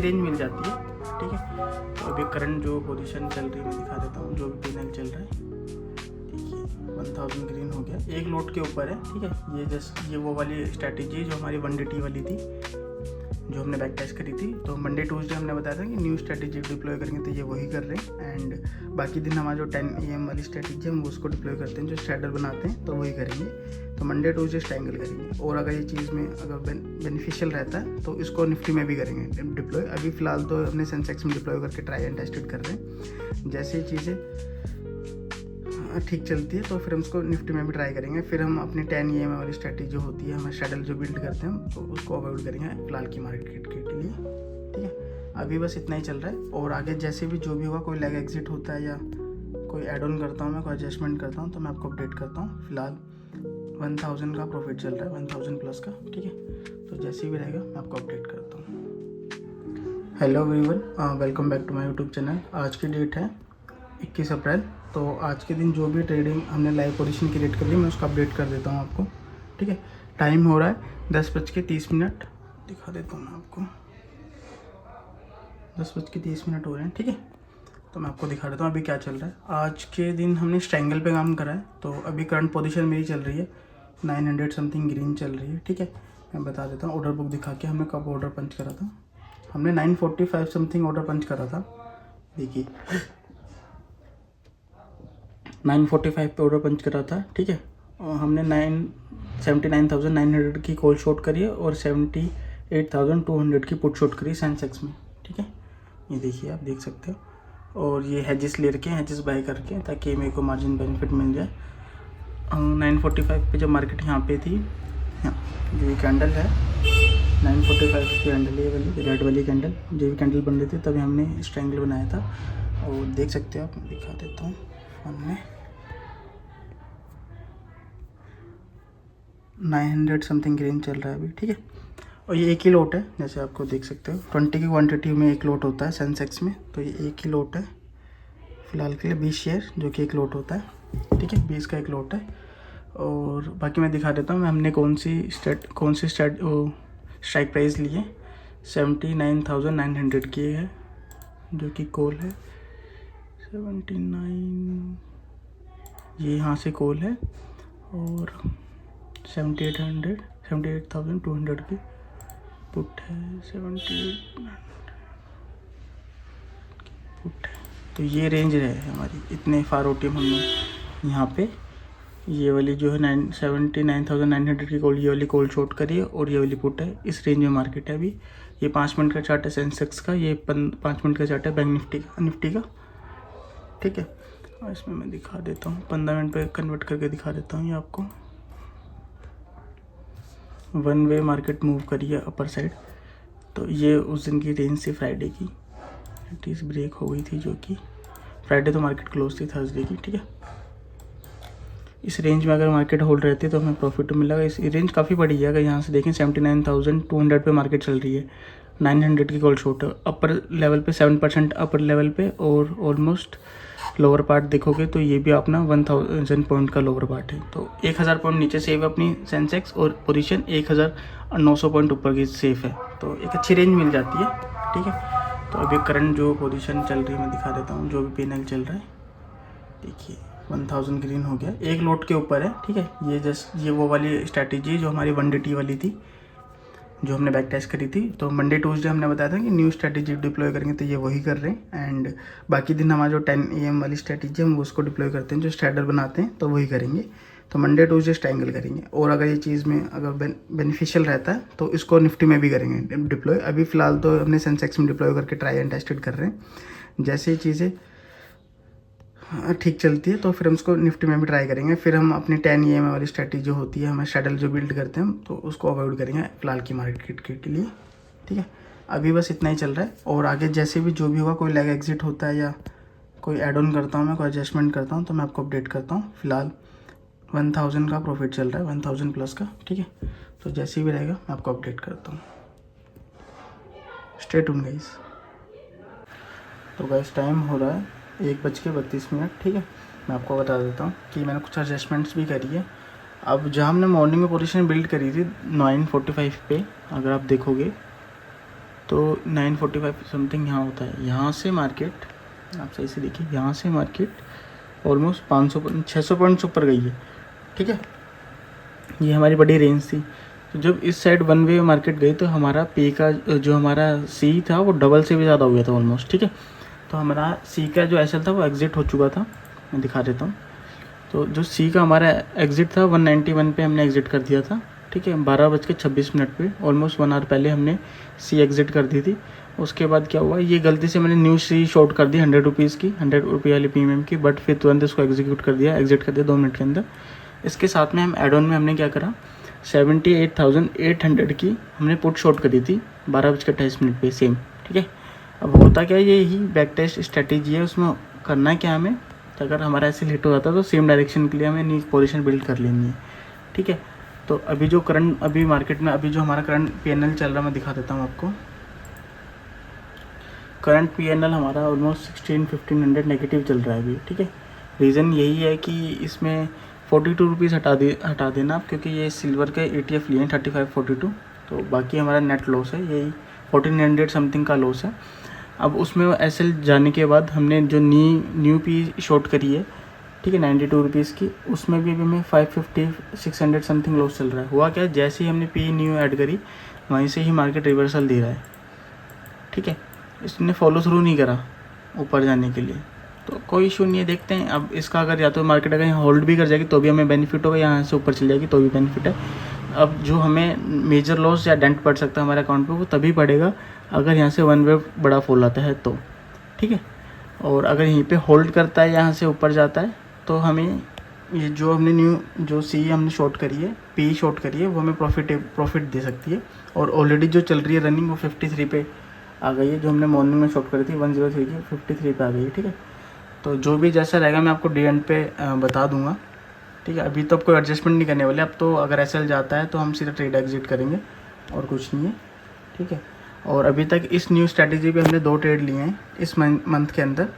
Range मिल जाती है। ठीक है, तो अभी करंट जो पोजीशन चल रही है मैं दिखा देता हूँ। जो भी पैनल चल रहा है देखिए 1000 ग्रीन हो गया, एक लोड के ऊपर है। ठीक है, ये जस्ट ये वो वाली स्ट्रैटेजी जो हमारी 1DT वाली थी, जो हमने बैक टेस्ट करी थी। तो मंडे ट्यूसडे हमने बताया था कि न्यू स्ट्रैटेजी डिप्लॉय करेंगे, तो ये वही कर रहे हैं। एंड बाकी दिन हमारा जो 10 AM वाली स्ट्रैटेजी है हम उसको डिप्लॉय करते हैं, जो स्ट्रैडर बनाते हैं, तो वही करेंगे। तो मंडे ट्यूसडे स्ट्रैंगल करेंगे, और अगर ये चीज़ में अगर बेनिफिशियल रहता है तो इसको निफ्टी में भी करेंगे डिप्लॉय। अभी फ़िलहाल तो अपने सेंसेक्स में डिप्लॉय करके ट्राई एंड टेस्टेड कर रहे हैं। जैसे ही चीज़ें ठीक चलती है तो फिर हम उसको निफ्टी में भी ट्राई करेंगे। फिर हम अपनी 10 AM वाली स्ट्रैटेजी जो होती है, हमें शेडल जो बिल्ड करते हैं, तो उसको अवॉइड करेंगे फिलहाल की मार्केट के लिए। ठीक है, अभी बस इतना ही चल रहा है, और आगे जैसे भी जो भी होगा, कोई लेग एग्जिट होता है या कोई एड ऑन करता हूँ मैं, कोई एडजस्टमेंट करता हूँ, तो मैं आपको अपडेट करता हूँ। फिलहाल 1000 का प्रॉफिट चल रहा है, 1000 प्लस का। ठीक है, तो जैसे भी रहेगा मैं आपको अपडेट करता हूँ। Hello everyone, welcome back to my YouTube channel. आज की डेट है 21 अप्रैल। तो आज के दिन जो भी ट्रेडिंग हमने लाइव पोजीशन क्रिएट कर ली, मैं उसका अपडेट कर देता हूँ आपको। ठीक है, टाइम हो रहा है 10:30, दिखा देता हूँ मैं आपको। 10:30 हो रहे हैं। ठीक है, तो मैं आपको दिखा देता हूँ अभी क्या चल रहा है। आज के दिन हमने स्ट्रैंगल पे काम करा है, तो अभी करंट पोजीशन मेरी चल रही है 900 समथिंग ग्रीन चल रही है। ठीक है, मैं बता देता हूँ ऑर्डर बुक दिखा के हमने कब ऑर्डर पंच करा था। हमने 945 समथिंग ऑर्डर पंच करा था। देखिए 945 पे ऑर्डर पंच करा था। ठीक है, और हमने 79,900 की कॉल शॉर्ट करी है, और 78,200 की पुट शॉर्ट करी सेंसेक्स में। ठीक है, ये देखिए आप देख सकते हो। और ये हैजेस ले रखे हैं, हैजेस बाय करके, ताकि मेरे को मार्जिन बेनिफिट मिल जाए। 945 पे जब मार्केट यहाँ पे थी, जो ये कैंडल है 945 की कैंडल, ये वाली रेड वाली कैंडल, जो भी कैंडल बन रही थी तभी हमने स्ट्रैंगल बनाया था। और देख सकते हो आप, मैं दिखा देता हूँ हमने 900 समथिंग ग्रीन चल रहा है अभी। ठीक है, और ये एक ही लोट है, जैसे आपको देख सकते हो 20 की क्वांटिटी में एक लोट होता है सेंसेक्स में, तो ये एक ही लोट है फिलहाल के लिए 20 शेयर, जो कि एक लोट होता है। ठीक है, 20 का एक लोट है। और बाकी मैं दिखा देता हूँ हमने कौन सी स्ट्राइक प्राइस ली है। 79,900 की है, जो कि कॉल है 79, ये यहाँ से कॉल है। और 78,200 की पुट है, 78 पुट है। तो ये रेंज रहे हमारी, इतने फार OTM हमने यहाँ पे ये वाली जो है 79,900 की कॉल, ये वाली कॉल शॉर्ट करी है, और ये वाली पुट है। इस रेंज में मार्केट है अभी। ये 5 मिनट का चार्ट है सेंसेक्स का, ये 5 मिनट का चार्ट है बैंक निफ्टी का। ठीक है, और इसमें मैं दिखा देता हूँ 15 मिनट पे कन्वर्ट करके दिखा देता हूँ ये आपको। 1 वे मार्केट मूव करी है अपर साइड, तो ये उस दिन की रेंज से फ्राइडे की एटलीस्ट ब्रेक हो गई थी, जो कि फ्राइडे तो मार्केट क्लोज थी थर्सडे की। ठीक है, इस रेंज में अगर मार्केट होल्ड रहती है तो हमें प्रॉफिट मिलेगा। इस रेंज काफ़ी बड़ी है, अगर यहाँ से देखें 79,200 पे मार्केट चल रही है, 900 की कॉल शॉर्ट है। अपर लेवल पे 7% अपर लेवल पे, और ऑलमोस्ट लोअर पार्ट देखोगे तो ये भी अपना 1000 पॉइंट का लोअर पार्ट है। तो 1000 पॉइंट नीचे सेव है अपनी सेंसेक्स, और पोजीशन 1900 पॉइंट ऊपर की सेफ है, तो एक अच्छी रेंज मिल जाती है। ठीक है, तो अभी करंट जो पोजीशन चल रही है मैं दिखा देता हूँ। जो भी पैनल चल रहा है देखिए 1000 ग्रीन हो गया, एक लोट के ऊपर है। ठीक है, ये जस्ट ये वो वाली स्ट्रैटेजी जो हमारी 1DT वाली थी, जो हमने बैक टेस्ट करी थी। तो मंडे ट्यूसडे हमने बताया था कि न्यू स्ट्रैटेजी डिप्लॉय करेंगे, तो ये वही कर रहे हैं। एंड बाकी दिन हमारा जो 10 AM वाली स्ट्रैटेजी है हम उसको डिप्लॉय करते हैं, जो स्ट्रैडर बनाते हैं, तो वही करेंगे। तो मंडे ट्यूसडे स्ट्रैंगल करेंगे, और अगर ये चीज़ में अगर बेनिफिशियल रहता है तो इसको निफ्टी में भी करेंगे डिप्लॉय। अभी फ़िलहाल तो हमने सेंसेक्स में डिप्लॉय करके ट्राई एंड टेस्टेड कर रहे हैं। जैसे ही चीज़ें ठीक चलती है तो फिर हम उसको निफ्टी में भी ट्राई करेंगे। फिर हम अपनी 10 AM वाली स्ट्रैटेजी जो होती है, हमें शेडल जो बिल्ड करते हैं, तो उसको अवॉइड करेंगे फिलहाल की मार्केट के लिए। ठीक है, अभी बस इतना ही चल रहा है, और आगे जैसे भी जो भी होगा, कोई लेग एग्जिट होता है या कोई एड ऑन करता हूँ मैं, कोई एडजस्टमेंट करता हूँ, तो मैं आपको अपडेट करता हूँ। फिलहाल 1000 का प्रॉफिट चल रहा है, 1000 प्लस का। ठीक है, तो जैसे भी रहेगा मैं आपको अपडेट करता हूँ। Stay tuned guys. तो गाइस टाइम हो रहा है 1:32। ठीक है, मैं आपको बता देता हूँ कि मैंने कुछ एडजस्टमेंट्स भी करी है। अब जहाँ हमने मॉर्निंग में पोजीशन बिल्ड करी थी 945 पे, अगर आप देखोगे तो 945 समथिंग यहाँ होता है। यहाँ से मार्केट आप सही से देखिए, यहाँ से मार्केट ऑलमोस्ट 600 पॉइंट्स ऊपर गई है, ठीक है। ये हमारी बड़ी रेंज थी। तो जब इस साइड वन वे मार्केट गई तो हमारा पे का जो हमारा सी था वो डबल से भी ज़्यादा हो गया था ऑलमोस्ट, ठीक है। तो हमारा सी का जो एसएल था वो एग्ज़िट हो चुका था, मैं दिखा देता हूँ। तो जो सी का हमारा एग्ज़िट था 191 पे हमने एग्ज़िट कर दिया था, ठीक है। 12:26 पे ऑलमोस्ट 1 आवर पहले हमने सी एग्ज़िट कर दी थी। उसके बाद क्या हुआ, ये गलती से मैंने न्यू सी शॉर्ट कर दी 100 रुपीज़ की, 100 रुपये वाली प्रीमियम की, बट फिर तुरंत इसको एग्जीक्यूट कर दिया, एग्ज़िट कर दिया 2 मिनट के अंदर। इसके साथ में हम एड ऑन में हमने क्या करा, 78,800 की हमने पुट शॉर्ट करी थी 12:28 पे सेम, ठीक है। अब होता क्या है, ये ही बैक टेस्ट स्ट्रेटेजी है, उसमें करना है क्या हमें, तो अगर हमारा ऐसे हिट हो जाता है तो सेम डायरेक्शन के लिए हमें न्यू पोजीशन बिल्ड कर लेनी है, ठीक है। तो अभी जो करंट अभी मार्केट में अभी जो हमारा करंट पीएनएल चल रहा है मैं दिखा देता हूँ आपको। करंट पीएनएल हमारा ऑलमोस्ट 1500 नेगेटिव चल रहा है अभी, ठीक है। रीज़न यही है कि इसमें 42 रुपीज़ हटा देना आप, क्योंकि ये सिल्वर के ETF लिए हैं 3542, तो बाकी हमारा नेट लॉस है, यही 1400 समथिंग का लॉस है। अब उसमें एसएल जाने के बाद हमने जो न्यू पी शॉर्ट करी है, ठीक है, 92 रुपीज़ की, उसमें भी हमें 550-600 समथिंग लॉस चल रहा है। हुआ क्या, जैसे ही हमने पी न्यू ऐड करी वहीं से ही मार्केट रिवर्सल दे रहा है, ठीक है। इसने फॉलो थ्रू नहीं करा ऊपर जाने के लिए, तो कोई इशू नहीं है, देखते हैं। अब इसका अगर या तो मार्केट अगर यहाँ होल्ड भी कर जाएगी तो भी हमें बेनिफिट होगा, यहाँ से ऊपर चल जाएगी तो भी बेनिफिट है। अब जो हमें मेजर लॉस या डेंट पड़ सकता है हमारे अकाउंट पे, वो तभी पड़ेगा अगर यहाँ से वन वे बड़ा फॉल आता है तो, ठीक है। और अगर यहीं पे होल्ड करता है, यहाँ से ऊपर जाता है, तो हमें ये जो हमने जो सी हमने शॉर्ट करी है, पी शॉर्ट करी है, वो हमें प्रॉफिट दे सकती है। और ऑलरेडी जो चल रही है रनिंग वो 53 पे आ गई है, जो हमने मॉर्निंग में शॉर्ट करी थी 103 की 53 पे आ गई है, ठीक है। तो जो भी जैसा रहेगा मैं आपको डी एंड पे बता दूंगा, ठीक है। अभी तो अब कोई एडजस्टमेंट नहीं करने वाले, अब तो अगर एसएल जाता है तो हम सीधा ट्रेड एग्जिट करेंगे और कुछ नहीं है, ठीक है। और अभी तक इस न्यू स्ट्रैटेजी पे हमने 2 ट्रेड लिए हैं इस मंथ के अंदर,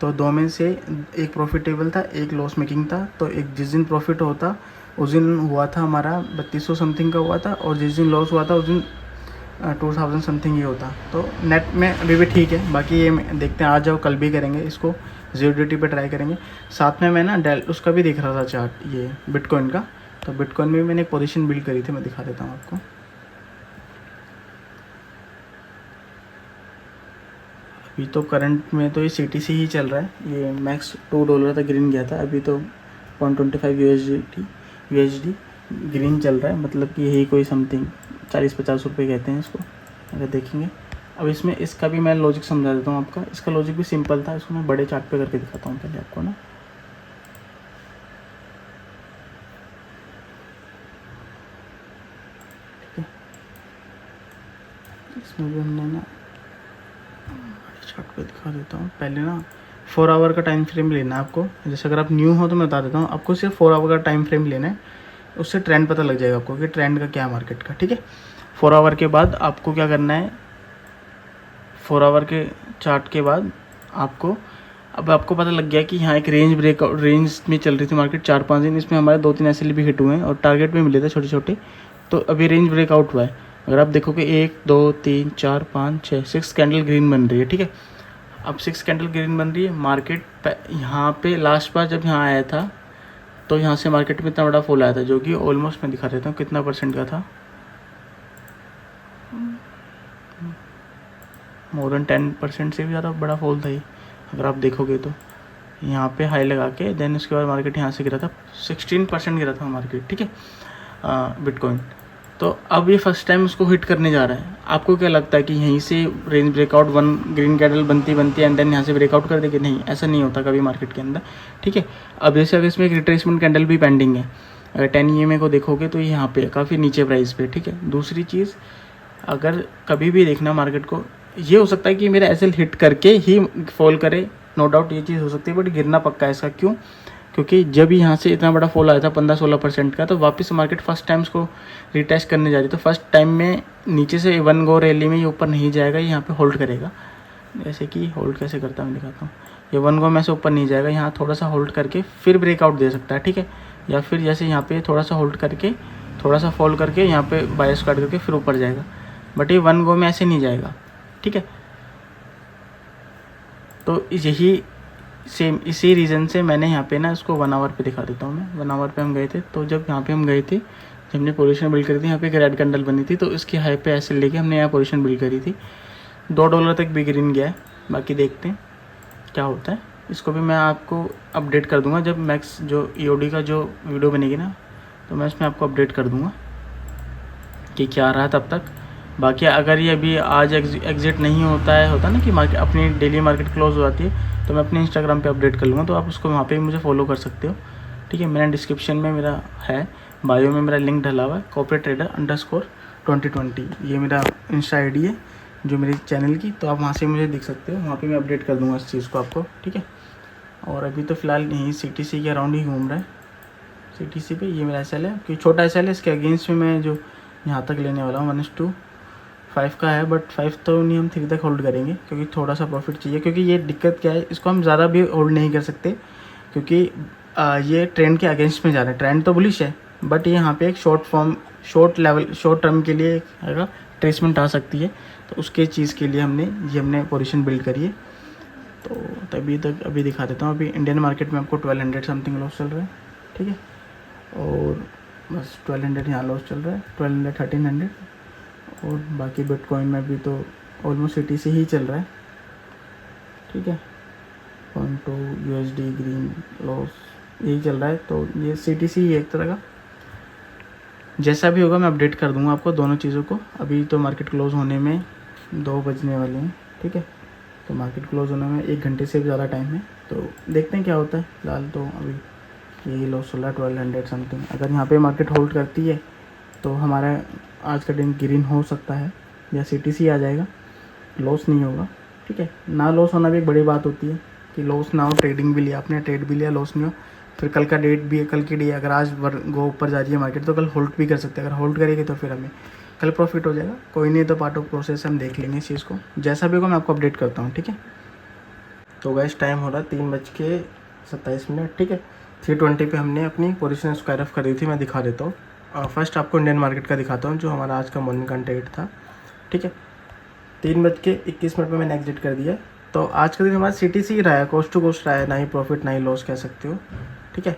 तो 2 में से एक प्रॉफिटेबल था, एक लॉस मेकिंग था। तो एक जिस दिन प्रॉफिट होता उस दिन हुआ था हमारा 3200 समथिंग का हुआ था, और जिस दिन लॉस हुआ था उस दिन 2000 समथिंग ही होता। तो नेट में अभी भी ठीक है, बाकी ये देखते हैं, आज जाओ कल भी करेंगे इसको, जीरोडिटी पे ट्राई करेंगे। साथ में मैं ना उसका भी देख रहा था चार्ट, ये बिटकॉइन का। तो बिटकॉइन में भी मैंने एक पोजीशन बिल्ड करी थी, मैं दिखा देता हूँ आपको। अभी तो करंट में तो ये CTC ही चल रहा है, ये मैक्स $2 तक ग्रीन गया था, अभी तो 0.25 USD ग्रीन चल रहा है, मतलब कि यही कोई समथिंग 40-50 रुपये कहते हैं इसको अगर देखेंगे। अब इसमें इसका भी मैं लॉजिक समझा देता हूँ आपका। इसका लॉजिक भी सिंपल था, इसको मैं बड़े चार्ट पे करके दिखाता हूँ पहले आपको ना। ठीक है, इसमें भी हमने ना चार्ट पे दिखा देता हूँ पहले ना। 4 आवर का टाइम फ्रेम लेना है आपको, जैसे अगर आप न्यू हो तो मैं बता देता हूँ आपको, सिर्फ 4 आवर का टाइम फ्रेम लेना है, उससे ट्रेंड पता लग जाएगा आपको कि ट्रेंड का क्या है मार्केट का, ठीक है। 4 आवर के बाद आपको क्या करना है, 4 आवर के चार्ट के बाद आपको, अब आपको पता लग गया कि यहाँ एक रेंज में चल रही थी मार्केट 4-5 दिन, इसमें हमारे 2-3 SL भी हिट हुए हैं और टारगेट भी मिले थे छोटे छोटे। तो अभी रेंज ब्रेकआउट हुआ है, अगर आप देखोगे 1 2 3 4 5 6 6 कैंडल ग्रीन बन रही है, ठीक है। अब 6 कैंडल ग्रीन बन रही है, मार्केट यहाँ पे लास्ट बार जब यहाँ आया था तो यहाँ से मार्केट में इतना बड़ा फॉल आया था, जो कि ऑलमोस्ट मैं दिखा देता हूँ कितना % का था, मोर देन 10% से भी ज़्यादा बड़ा फॉल था ये, अगर आप देखोगे तो। यहाँ पे हाई लगा के देन उसके बाद मार्केट यहाँ से गिरा था, 16% गिरा था मार्केट, ठीक है, बिटकॉइन। तो अब ये फर्स्ट टाइम उसको हिट करने जा रहा है। आपको क्या लगता है कि यहीं से रेंज ब्रेकआउट 1 ग्रीन कैंडल बनती एंड देन यहाँ से ब्रेकआउट कर देगी? नहीं, ऐसा नहीं होता कभी मार्केट के अंदर, ठीक है। अब जैसे अगर इसमें एक रिट्रेसमेंट कैंडल भी पेंडिंग है, अगर 10 EMA को देखोगे तो यहाँ पे काफ़ी नीचे प्राइस पे, ठीक है। दूसरी चीज़, अगर कभी भी देखना मार्केट को, ये हो सकता है कि मेरा एसएल हिट करके ही फॉल करे, नो डाउट ये चीज़ हो सकती है, बट गिरना पक्का है इसका। क्यों? क्योंकि जब यहाँ से इतना बड़ा फॉल आया था 15-16% का, तो वापस मार्केट फर्स्ट टाइम इसको रिटेस्ट करने जा रही है। तो फर्स्ट टाइम में नीचे से 1 गो रैली में ये ऊपर नहीं जाएगा, यहाँ पे होल्ड करेगा। जैसे कि होल्ड कैसे करता मैं दिखाता हूँ, ये 1 गो में से ऊपर नहीं जाएगा, यहाँ थोड़ा सा होल्ड करके फिर ब्रेकआउट दे सकता है, ठीक है। या फिर जैसे यहाँ पे थोड़ा सा होल्ड करके थोड़ा सा फॉल करके यहाँ पे बायस काट करके फिर ऊपर जाएगा, बट ये 1 गो में ऐसे नहीं जाएगा, ठीक है। तो यही सेम इसी रीज़न से मैंने यहाँ पे ना इसको 1 आवर पे दिखा देता हूँ मैं। 1 आवर पे हम गए थे, तो जब यहाँ पे हम गए थे, जब हमने पोजीशन बिल्ड करी थी, यहाँ पे एक रेड कैंडल बनी थी, तो इसकी हाई पे ऐसे लेके हमने यहाँ पोजीशन बिल्ड करी थी। $2 तक भी ग्रीन गया है, बाकी देखते हैं क्या होता है। इसको भी मैं आपको अपडेट कर दूंगा जब मैक्स जो EOD का जो वीडियो बनेगी ना, तो मैं इसमें आपको अपडेट कर दूंगा कि क्या रहा तब तक। बाकी अगर ये अभी आज एग्जिट नहीं होता ना कि मार्केट अपनी डेली मार्केट क्लोज हो जाती है, तो मैं अपने इंस्टाग्राम पे अपडेट कर लूँगा, तो आप उसको वहाँ पे भी मुझे फॉलो कर सकते हो, ठीक है। मैंने डिस्क्रिप्शन में मेरा है, बायो में मेरा लिंक डला हुआ है, corporate_trader_2020, ये मेरा इंस्टा ID है जो मेरे चैनल की, तो आप वहाँ से मुझे देख सकते हो, वहाँ पे मैं अपडेट कर दूँगा इस चीज़ को आपको, ठीक है। और अभी तो फ़िलहाल यहीं CTC के अराउंड ही घूम रहा है। CTC पे ये मेरा SL है, क्योंकि छोटा SL है, इसके अगेंस्ट में मैं जो यहाँ तक लेने वाला हूँ 1:5 का है, बट 5 तो नहीं, हम 3 तक होल्ड करेंगे, क्योंकि थोड़ा सा प्रॉफिट चाहिए। क्योंकि ये दिक्कत क्या है, इसको हम ज़्यादा भी होल्ड नहीं कर सकते, क्योंकि ये ट्रेंड के अगेंस्ट में जा रहा है। ट्रेंड तो बुलिश है, बट ये यहाँ पे एक शॉर्ट टर्म के लिए अगर ट्रेसमेंट आ सकती है, तो उसके चीज़ के लिए हमने पोजीशन बिल्ड करी है। तो तभी तक अभी दिखा देता हूँ। अभी इंडियन मार्केट में आपको 1200 समथिंग लॉस चल रहा है, ठीक है। और बस 1200 यहाँ लॉस चल रहा है, 1200 1300, और बाकी बिटकॉइन में भी तो ऑलमोस्ट CTC ही चल रहा है, ठीक है। 0.2 USD ग्रीन लॉस यही चल रहा है, तो ये CTC ही एक तरह का। जैसा भी होगा मैं अपडेट कर दूंगा आपको दोनों चीज़ों को। अभी तो मार्केट क्लोज होने में 2 बजने वाले हैं, ठीक है। तो मार्केट क्लोज होने में 1 घंटे से भी ज़्यादा टाइम है, तो देखते हैं क्या होता है। फिलहाल तो अभी यही लॉस चल रहा है 1200 समथिंग। अगर यहाँ पे मार्केट होल्ड करती है तो हमारा आज का दिन ग्रीन हो सकता है, या CTC आ जाएगा, लॉस नहीं होगा, ठीक है ना। लॉस होना भी एक बड़ी बात होती है कि लॉस ना हो, ट्रेडिंग भी लिया आपने, ट्रेड भी लिया, लॉस नहीं हो, फिर कल का डेट भी है, कल की डे अगर आज गो ऊपर जा रही है मार्केट, तो कल होल्ड भी कर सकते हैं। अगर होल्ड करेगी तो फिर हमें कल प्रॉफिट हो जाएगा, कोई नहीं, तो पार्ट ऑफ प्रोसेस हम देख लेंगे इस चीज़ को। जैसा भी होगा मैं आपको अपडेट करता हूँ, ठीक है। तो गाइस टाइम हो रहा है 3:27, ठीक है। 3:20 पे हमने अपनी पोजीशन स्क्वायर ऑफ करी थी, मैं दिखा देता हूँ। फर्स्ट आपको इंडियन मार्केट का दिखाता हूँ, जो हमारा आज का मॉर्निंग का ट्रेड था, ठीक है। 3:21 पे मैंने एग्जिट कर दिया। तो आज का दिन हमारा CTC ही रहा है, कोस्ट टू कोस्ट रहा है, ना ही प्रॉफिट ना ही लॉस कह सकते हो, ठीक है।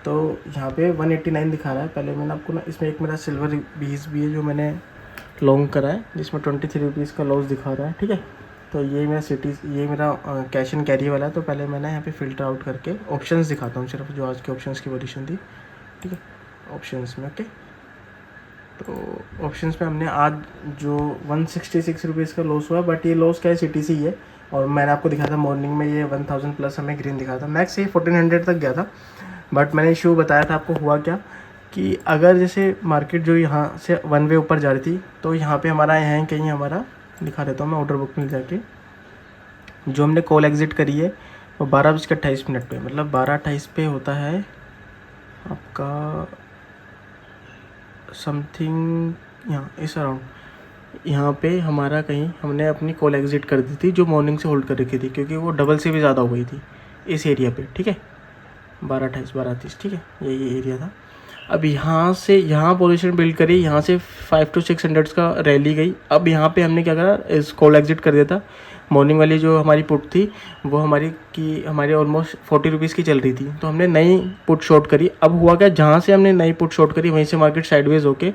तो यहाँ पे 189 दिखा रहा है। पहले मैंने आपको ना, इसमें एक मेरा सिल्वर 20 भी है जो मैंने लॉन्ग करा है, जिसमें 23 रुपीज़ का लॉस दिखा रहा है, ठीक है। तो ये मेरा कैश एंड कैरी वाला है। तो पहले मैंने यहाँ पे फ़िल्टर आउट करके ऑप्शंस दिखाता हूँ सिर्फ, जो आज के ऑप्शंस की पोजीशन थी, ठीक है। ऑप्शंस में ओके, तो ऑप्शंस में हमने आज जो 166 रुपीज़ का लॉस हुआ, बट ये लॉस क्या है, CTC ही है। और मैंने आपको दिखाया था मॉर्निंग में, ये 1000 प्लस हमें ग्रीन दिखा था, मैक्स ये 1400 तक गया था। बट मैंने इशू बताया था आपको, हुआ क्या कि अगर जैसे मार्केट जो यहाँ से 1 वे ऊपर जा रही थी, तो यहाँ पे हमारा यहाँ कहीं हमारा दिखा देता हूँ मैं ऑर्डर बुक में जाके, जो हमने कॉल एग्जिट करी है वो 12:28 पे, मतलब 12:28 पे होता है आपका समथिंग, यहाँ इस अराउंड यहाँ पे हमारा कहीं हमने अपनी कॉल एग्जिट कर दी थी, जो मॉर्निंग से होल्ड कर रखी थी, क्योंकि वो डबल से भी ज़्यादा हो गई थी इस एरिया पे, ठीक है। 12:28 12:30, ठीक है, यही एरिया था। अब यहाँ से यहाँ पोजीशन बिल्ड करी, यहाँ से 500 to 600 का रैली गई। अब यहाँ पे हमने क्या करा, इस कॉल एग्जिट कर दिया था। मॉर्निंग वाली जो हमारी पुट थी वो हमारी ऑलमोस्ट 40 रुपीज़ की चल रही थी, तो हमने नई पुट शॉर्ट करी। अब हुआ क्या, जहाँ से हमने नई पुट शॉर्ट करी वहीं से मार्केट साइडवेज होके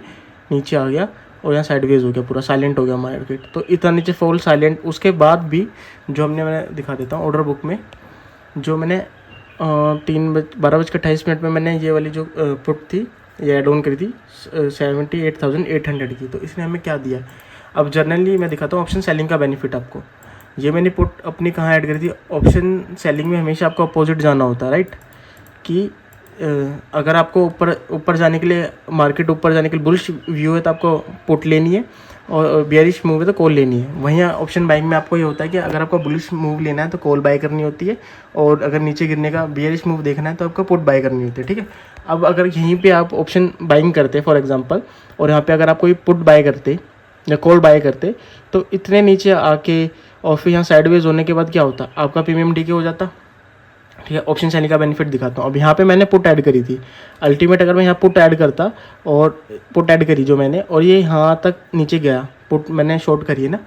नीचे आ गया, और यहाँ साइडवेज हो गया, पूरा साइलेंट हो गया मार्केट। तो इतना नीचे फॉल साइलेंट, उसके बाद भी जो मैं दिखा देता हूँ ऑर्डर बुक में, जो मैंने 12:28 में मैंने ये वाली जो पुट थी ये ऐड ऑन करी थी 78,800 की। तो इसने हमें क्या दिया, अब जर्नली मैं दिखाता हूँ ऑप्शन सेलिंग का बेनिफिट आपको। ये मैंने पुट अपनी कहाँ ऐड करी थी, ऑप्शन सेलिंग में हमेशा आपको अपोजिट जाना होता है, राइट। कि अगर आपको ऊपर जाने के लिए, मार्केट ऊपर जाने के लिए बुलिश व्यू है तो आपको पुट लेनी है, और बेयरिश मूव है तो कॉल लेनी है। वहीं ऑप्शन बाइंग में आपको ये होता है कि अगर आपको बुलिश मूव लेना है तो कॉल बाय करनी होती है, और अगर नीचे गिरने का बेयरिश मूव देखना है तो आपको पुट बाय करनी होती है, ठीक है। अब अगर यहीं पे आप ऑप्शन बाइंग करते फॉर एग्जांपल, और यहाँ पे अगर आप कोई पुट बाय करते या कॉल बाय करते, तो इतने नीचे आके और फिर यहाँ साइडवेज होने के बाद क्या होता, आपका प्रीमियम डीके हो जाता, ठीक है। ऑप्शन सेलिंग का बेनिफिट दिखाता हूँ। अब यहाँ पे मैंने पुट ऐड करी थी, अल्टीमेट अगर मैं यहाँ पुट ऐड करता, और पुट ऐड करी जो मैंने, और ये यहाँ तक नीचे गया, पुट मैंने शॉर्ट करी है ना।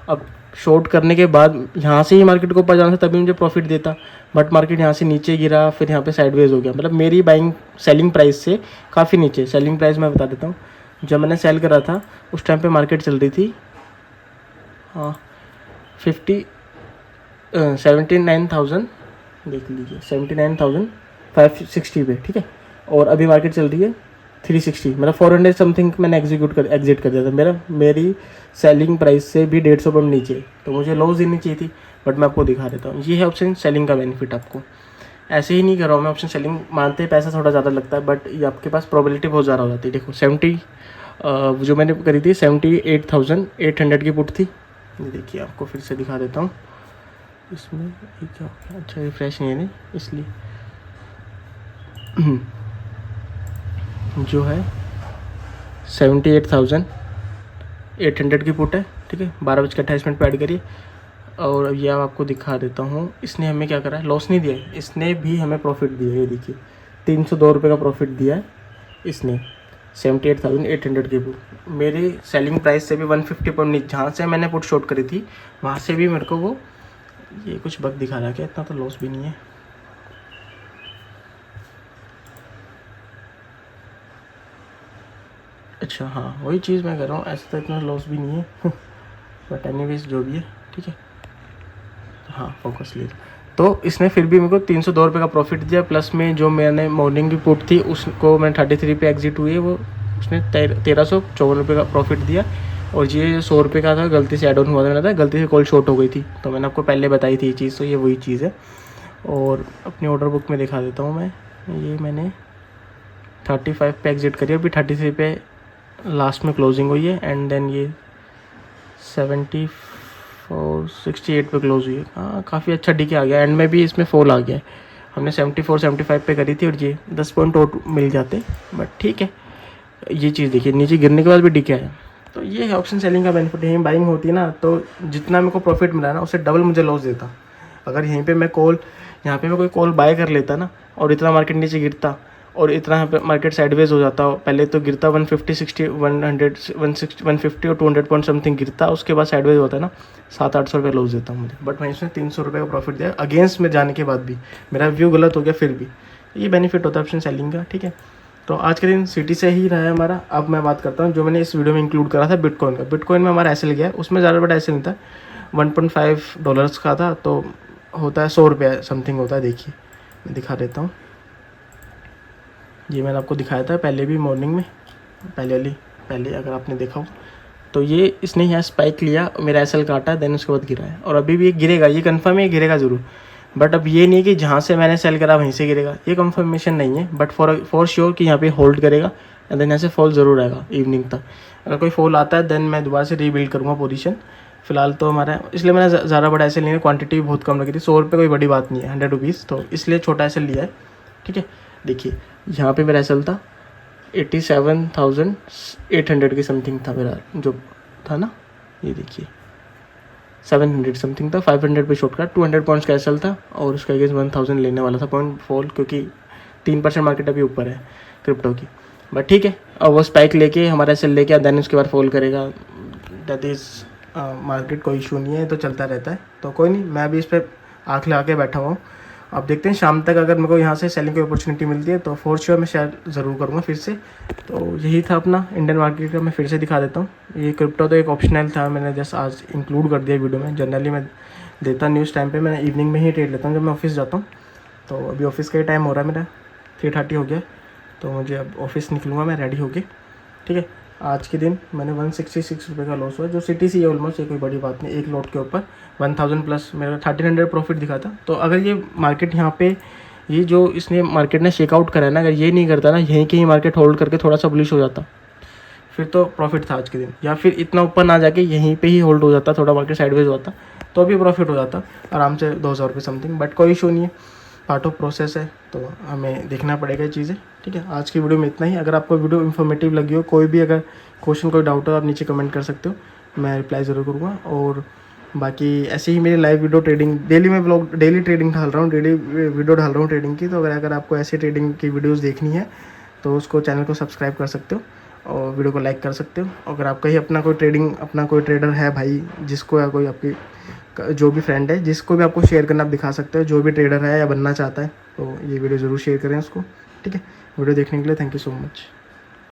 अब शॉर्ट करने के बाद यहाँ से ही मार्केट को ऊपर जाना था तभी मुझे प्रॉफिट देता, बट मार्केट यहाँ से नीचे गिरा, फिर यहाँ पे साइडवेज हो गया। मतलब मेरी बाइंग सेलिंग प्राइस से काफ़ी नीचे। सेलिंग प्राइस मैं बता देता हूँ, जब मैंने सेल करा था उस टाइम पे मार्केट चल रही थी 79,000, देख लीजिए 79,560 पे, ठीक है। और अभी मार्केट चल रही है 360, मतलब 400 समथिंग मैंने एग्जिट कर दिया था। मेरी सेलिंग प्राइस से भी 150 पॉइंट नीचे, तो मुझे लॉस देनी चाहिए थी, बट मैं आपको दिखा देता हूँ। ये है ऑप्शन सेलिंग का बेनिफिट। आपको ऐसे ही नहीं कर रहा हूँ मैं, ऑप्शन सेलिंग मानते हैं पैसा थोड़ा ज़्यादा लगता है, बट ये आपके पास प्रोबेबिलिटी बहुत ज़्यादा हो जाती है। देखो 70 जो मैंने करी थी 78,800 की पुट थी। ये देखिए आपको फिर से दिखा देता हूँ। इसमें ये क्या हो गया, अच्छा रिफ्रेश नहीं है नहीं, इसलिए जो है 78,800 की पुट है, ठीक है। 12:28 पे ऐड करिए। और ये आपको दिखा देता हूँ, इसने हमें क्या करा है, लॉस नहीं दिया है, इसने भी हमें प्रॉफिट दिया है। ये देखिए 302 रुपये का प्रॉफिट दिया है इसने 78,800 की पुट। मेरी सेलिंग प्राइस से भी 150 पॉइंट नीचे, जहाँ से मैंने पुट शॉर्ट करी थी वहाँ से भी मेरे को वो ये कुछ बग दिखा रहा है क्या, इतना तो लॉस भी नहीं है। अच्छा हाँ, वही चीज़ मैं कर रहा हूँ, ऐसे तो इतना लॉस भी नहीं है बट एनीवेज जो भी है, ठीक है। हाँ फोकस ले, तो इसने फिर भी मेरे को 302 रुपये का प्रॉफिट दिया। प्लस में जो मैंने मॉर्निंग की पुट थी उसको मैं 33 पे एग्जिट हुई है, वो उसने 1354 रुपये का प्रॉफिट दिया। और ये 100 रुपये का था, गलती से ऐड ऑन हुआ था, मैंने गलती से कॉल शॉर्ट हो गई थी, तो मैंने आपको पहले बताई थी ये चीज़, तो ये वही चीज़ है। और अपनी ऑर्डर बुक में दिखा देता हूँ मैं, ये मैंने 35 पे एग्जिट करी, अभी 33 पे लास्ट में क्लोजिंग हुई है। एंड देन ये 68 पे क्लोज हुई है। हाँ काफ़ी अच्छा डीके आ गया, एंड में भी इसमें फॉल आ गया है। हमने 75 पे करी थी और ये 10 पॉइंट और मिल जाते, बट ठीक है। ये चीज़ देखिए, नीचे गिरने के बाद भी डीके आया। तो ये है ऑप्शन सेलिंग का बेनिफिट। यहीं बाइंग होती है ना, तो जितना मेरे को प्रॉफिट मिला ना उससे डबल मुझे लॉस देता। अगर यहीं पे मैं यहाँ पे मैं कोई कॉल बाय कर लेता ना, और इतना मार्केट नीचे गिरता और इतना यहाँ पे मार्केट साइडवेज हो जाता, पहले तो गिरता 150 60 100 160 150 और 200 पॉइंट समथिंग गिरता, उसके बाद साइडवेज होता है ना, 700-800 रुपये लॉस देता मुझे। बट मैं इसमें 300 रुपये का प्रॉफिट दिया अगेंस्ट में जाने के बाद भी, मेरा व्यू गलत हो गया फिर भी। ये बेनिफिट होता है ऑप्शन सेलिंग का, ठीक है। तो आज के दिन सिटी से ही रहा है हमारा। अब मैं बात करता हूँ जो मैंने इस वीडियो में इंक्लूड करा था बिटकॉइन का। बिटकॉइन में हमारा एसएल गया है, उसमें ज़्यादा बड़ा एसएल नहीं था, $1.5 का था, तो होता है 100 रुपये समथिंग होता है। देखिए मैं दिखा देता हूँ, ये मैंने आपको दिखाया था पहले भी मॉर्निंग में, पहले अगर आपने देखा हो तो। ये इसने यहाँ स्पाइक लिया, मेरा एसएल काटा, देन उसके बाद गिरा है, और अभी भी ये गिरेगा, ये कंफर्म है गिरेगा ज़रूर। बट अब ये नहीं कि जहाँ से मैंने सेल करा वहीं से गिरेगा, ये कंफर्मेशन नहीं है, बट फॉर श्योर कि यहाँ पे होल्ड करेगा एंड देन यहाँ से फॉल ज़रूर आएगा इवनिंग तक। अगर कोई फॉल आता है देन मैं दोबारा से रीबिल्ड करूँगा पोजीशन। फिलहाल तो हमारा, इसलिए मैंने ज़्यादा बड़ा एसएल नहीं है, क्वांटिटी भी बहुत कम रखी थी, 100 रुपये कोई बड़ी बात नहीं है, 100 रुपीज़, तो इसलिए छोटा एसएल लिया है, ठीक है। देखिए यहाँ पे मेरा एसएल था 87,800 की समथिंग था मेरा जो था ना, ये देखिए 700 समथिंग था, 500 पे शॉर्ट का 200 पॉइंट्स का एसएल था, और उसका अगेंस्ट 1000 लेने वाला था पॉइंट फॉल, क्योंकि 3% मार्केट अभी ऊपर है क्रिप्टो की। बट ठीक है, अब वो स्पाइक लेके हमारा एसएल लेके देन उसके बाद फॉल करेगा, दैट इज़ मार्केट, कोई इशू नहीं है, तो चलता रहता है। तो कोई नहीं, मैं अभी इस पर आँख लगा के बैठा हुआ हूँ। अब देखते हैं शाम तक अगर मेरे को यहाँ से सेलिंग की अपॉर्चुनिटी मिलती है तो फॉर श्योर मैं शेयर ज़रूर करूँगा फिर से। तो यही था अपना इंडियन मार्केट का, मैं फिर से दिखा देता हूँ। ये क्रिप्टो तो एक ऑप्शनल था, मैंने जस्ट आज इंक्लूड कर दिया वीडियो में। जनरली मैं देता न्यूज़ टाइम पे, मैं इवनिंग में ही ट्रेड लेता हूँ जब मैं ऑफिस जाता हूँ। तो अभी ऑफिस का ही टाइम हो रहा है, मेरा 3:30 हो गया, तो मुझे अब ऑफिस निकलूँगा मैं रेडी होके, ठीक है। आज के दिन मैंने 166 रुपये का लॉस हुआ, जो सिटी सी है ऑलमोस्ट, ये कोई बड़ी बात नहीं। एक लॉट के ऊपर 1000 प्लस मेरा 1300 प्रॉफिट दिखा था। तो अगर ये मार्केट यहाँ पे, ये जो इसने मार्केट ने शेकआउट करा है ना, अगर ये नहीं करता ना, यहीं के ही मार्केट होल्ड करके थोड़ा सा बुलिश हो जाता, फिर तो प्रॉफिट था आज के दिन। या फिर इतना ऊपर ना जाके यहीं पे ही होल्ड हो जाता, थोड़ा मार्केट साइडवेज होता, तो भी प्रॉफिट हो जाता आराम से 2000 रुपये समथिंग। बट कोई इशू नहीं है, पार्ट ऑफ प्रोसेस है, तो हमें देखना पड़ेगा ये चीज़ें, ठीक है। आज की वीडियो में इतना ही। अगर आपको वीडियो इन्फॉर्मेटिव लगी हो, कोई भी अगर क्वेश्चन, कोई डाउट हो, आप नीचे कमेंट कर सकते हो, मैं रिप्लाई ज़रूर करूँगा। और बाकी ऐसे ही मेरी लाइव वीडियो ट्रेडिंग, डेली मैं ब्लॉग, डेली ट्रेडिंग डाल रहा हूँ, डेली वीडियो डाल रहा हूँ ट्रेडिंग की। तो अगर आपको ऐसी ट्रेडिंग की वीडियोज़ देखनी है तो उसको, चैनल को सब्सक्राइब कर सकते हो। और वीडियो को लाइक कर सकते हो। अगर आपका ही अपना कोई ट्रेडर है भाई, जिसको या कोई आपकी जो भी फ्रेंड है जिसको भी आपको शेयर करना आप दिखा सकते हो, जो भी ट्रेडर है या बनना चाहता है, तो ये वीडियो ज़रूर शेयर करें उसको। ठीक है, वीडियो देखने के लिए थैंक यू सो मच।